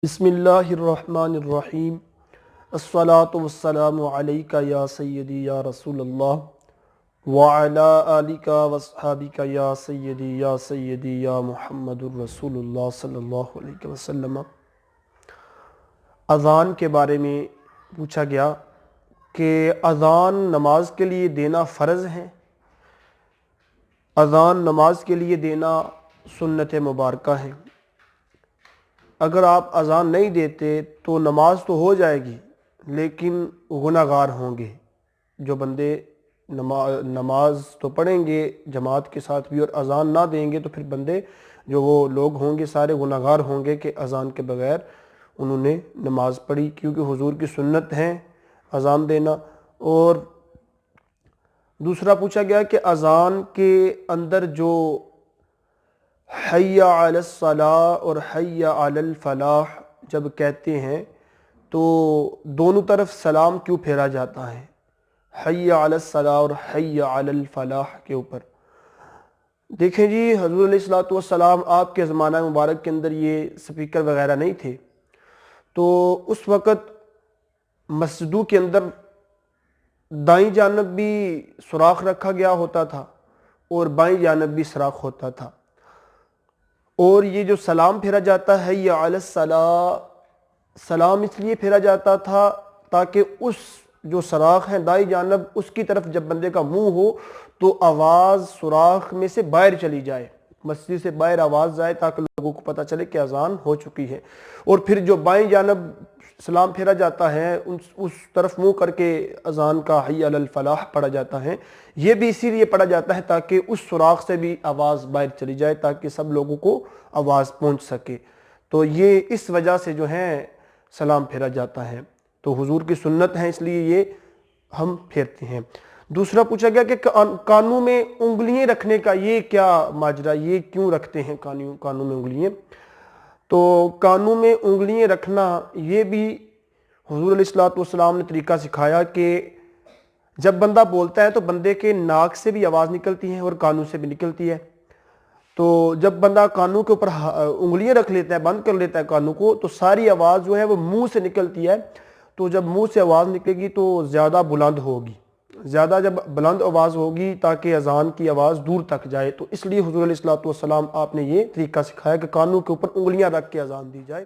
بسم اللہ الرحمن الرحیم الصلاۃ والسلام علیکہ یا سیدی یا رسول اللہ وعلی آلک واصحابک یا سیدی یا محمد الرسول اللہ صلی اللہ علیہ وسلم۔ اذان کے بارے میں پوچھا گیا کہ اذان نماز کے لیے دینا فرض ہے، اذان نماز کے لیے دینا سنت مبارکہ ہے۔ اگر آپ اذان نہیں دیتے تو نماز تو ہو جائے گی لیکن گناہ گار ہوں گے۔ جو بندے نماز تو پڑھیں گے جماعت کے ساتھ بھی اور اذان نہ دیں گے تو پھر بندے جو وہ لوگ ہوں گے سارے گناہ گار ہوں گے کہ اذان کے بغیر انہوں نے نماز پڑھی، کیونکہ حضور کی سنت ہے اذان دینا۔ اور دوسرا پوچھا گیا کہ اذان کے اندر جو حی علی الصلاۃ اور حی علی الفلاح جب کہتے ہیں تو دونوں طرف سلام کیوں پھیرا جاتا ہے، حی علی الصلاۃ اور حی علی الفلاح کے اوپر؟ دیکھیں جی، حضور علیہ الصلوۃ والسلام آپ کے زمانہ مبارک کے اندر یہ سپیکر وغیرہ نہیں تھے، تو اس وقت مسجدوں کے اندر دائیں جانب بھی سوراخ رکھا گیا ہوتا تھا اور بائیں جانب بھی سوراخ ہوتا تھا، اور یہ جو سلام پھیرا جاتا ہے حی علی الصلاۃ، سلام اس لیے پھیرا جاتا تھا تاکہ اس جو سوراخ ہے دائیں جانب اس کی طرف جب بندے کا منہ ہو تو آواز سوراخ میں سے باہر چلی جائے، مسجد سے باہر آواز جائے تاکہ لوگوں کو پتہ چلے کہ اذان ہو چکی ہے۔ اور پھر جو بائیں جانب سلام پھیرا جاتا ہے اس طرف منہ کر کے اذان کا حی علی الفلاح پڑھا جاتا ہے، یہ بھی اسی لیے پڑھا جاتا ہے تاکہ اس سوراخ سے بھی آواز باہر چلی جائے تاکہ سب لوگوں کو آواز پہنچ سکے۔ تو یہ اس وجہ سے جو ہے سلام پھیرا جاتا ہے، تو حضور کی سنت ہے اس لیے یہ ہم پھیرتے ہیں۔ دوسرا پوچھا گیا کہ کانوں میں انگلیاں رکھنے کا یہ کیا ماجرا، یہ کیوں رکھتے ہیں کانوں میں انگلیاں؟ تو کانوں میں انگلیاں رکھنا یہ بھی حضور علیہ الصلوۃ والسلام نے طریقہ سکھایا کہ جب بندہ بولتا ہے تو بندے کے ناک سے بھی آواز نکلتی ہے اور کانوں سے بھی نکلتی ہے، تو جب بندہ کانوں کے اوپر انگلیاں رکھ لیتا ہے، بند کر لیتا ہے کانوں کو، تو ساری آواز جو ہے وہ منہ سے نکلتی ہے، تو جب منہ سے آواز نکلے گی تو زیادہ بلند ہوگی، زیادہ جب بلند آواز ہوگی تاکہ اذان کی آواز دور تک جائے، تو اس لیے حضور علیہ الصلوۃ والسلام آپ نے یہ طریقہ سکھایا کہ کانوں کے اوپر انگلیاں رکھ کے اذان دی جائے۔